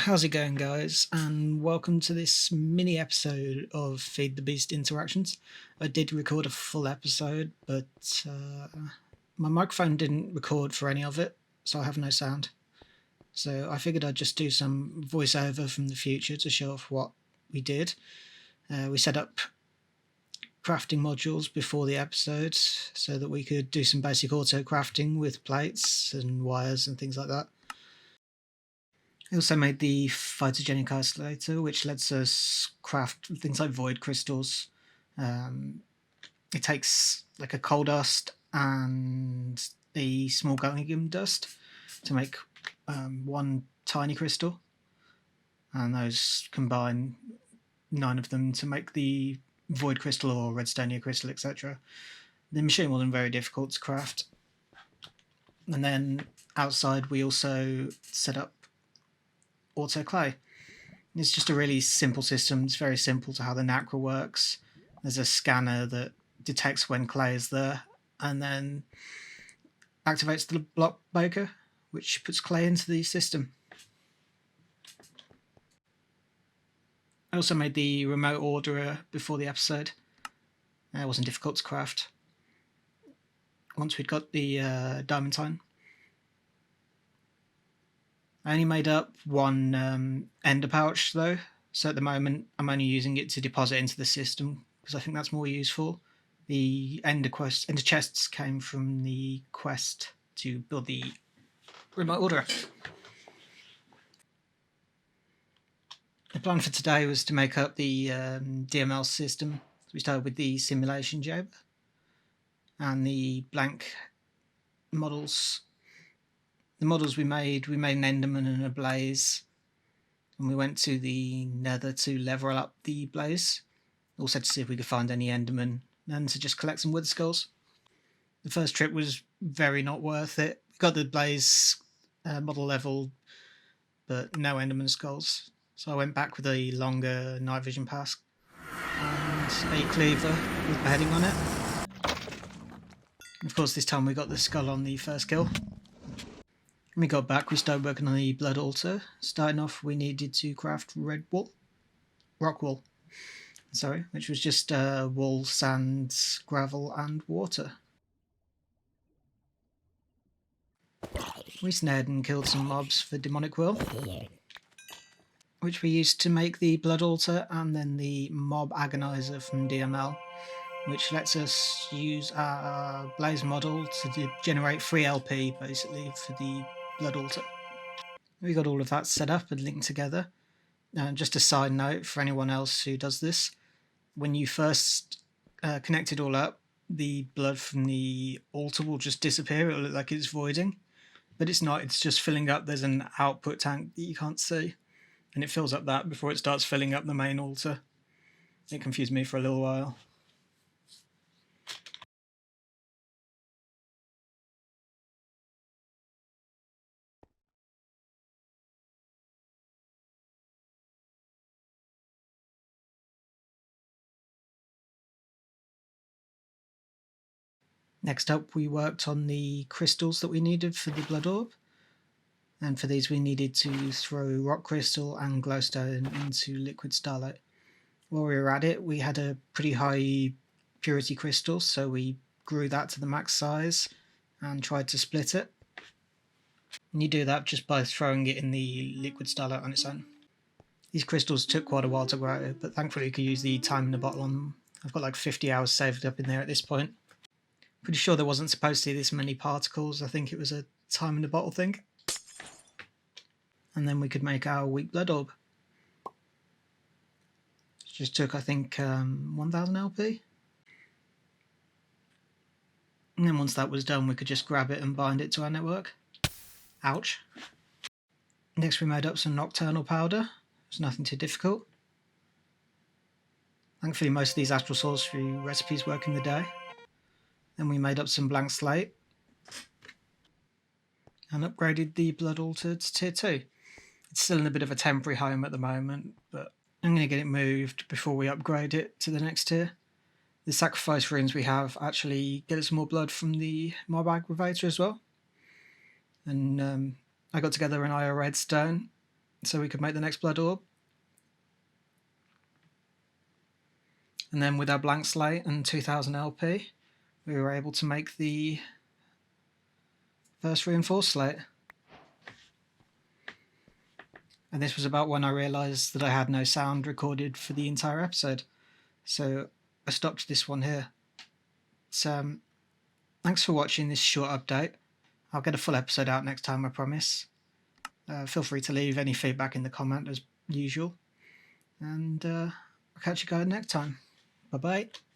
How's it going, guys? And welcome to this mini episode of Feed the Beast Interactions. I did record a full episode, but my microphone didn't record for any of it, so I have no sound. So I figured I'd just do some voiceover from the future to show off what we did. We set up crafting modules before the episode so that we could do some basic auto crafting with plates and wires and things like that. I also made the phytogenic isolator, which lets us craft things like void crystals. It takes like a coal dust and a small gallium dust to make one tiny crystal, and those combine 9 of them to make the void crystal or redstonia crystal, etc. The machine wasn't very difficult to craft. And then outside we also set up auto clay. It's just a really simple system. It's very simple to how the nacra works. There's a scanner that detects when clay is there and then activates the block baker, which puts clay into the system. I also made the remote orderer before the episode. It wasn't difficult to craft once we'd got the diamantine. I only made up one ender pouch though, so at the moment I'm only using it to deposit into the system because I think that's more useful. The ender chests came from the quest to build the remote orderer. The plan for today was to make up the DML system. We started with the simulation job and the blank models. The models we made an Enderman and a Blaze, and we went to the Nether to level up the Blaze, also to see if we could find any Enderman and to just collect some wood skulls. The first trip was very not worth it. We got the Blaze model level, but no Enderman skulls, so I went back with a longer night vision pass and a cleaver with beheading on it. And of course this time we got the skull on the first kill. When we got back, we started working on the blood altar. Starting off, we needed to craft rock wool, which was just wool, sand, gravel, and water. We snared and killed some mobs for demonic will, which we used to make the blood altar, and then the mob agonizer from DML, which lets us use our blaze model to generate free LP basically for the blood altar. We got all of that set up and linked together. Just a side note for anyone else who does this, when you first connect it all up, the blood from the altar will just disappear. It'll look like it's voiding, but it's not. It's just filling up. There's an output tank that you can't see, and it fills up that before it starts filling up the main altar. It confused me for a little while. Next up, we worked on the crystals that we needed for the blood orb. And for these, we needed to throw rock crystal and glowstone into liquid starlight. While we were at it, we had a pretty high purity crystal, so we grew that to the max size and tried to split it. And you do that just by throwing it in the liquid starlight on its own. These crystals took quite a while to grow, but thankfully you could use the time in the bottle on them. I've got like 50 hours saved up in there at this point. Pretty sure there wasn't supposed to be this many particles. I think it was a time in the bottle thing. And then we could make our weak blood orb. It just took, I think, 1000 LP. And then once that was done, we could just grab it and bind it to our network. Ouch. Next we made up some nocturnal powder. It was nothing too difficult. Thankfully most of these astral sorcery recipes work in the day. Then we made up some blank slate and upgraded the blood altar to tier 2. It's still in a bit of a temporary home at the moment, but I'm going to get it moved before we upgrade it to the next tier. The sacrifice runes we have actually get us more blood from the mob aggravator as well. And I got together an IO redstone so we could make the next blood orb. And then with our blank slate and 2000 LP, we were able to make the first reinforced slate. And this was about when I realised that I had no sound recorded for the entire episode. So I stopped this one here. So thanks for watching this short update. I'll get a full episode out next time, I promise. Feel free to leave any feedback in the comment as usual. And I'll catch you guys next time. Bye-bye.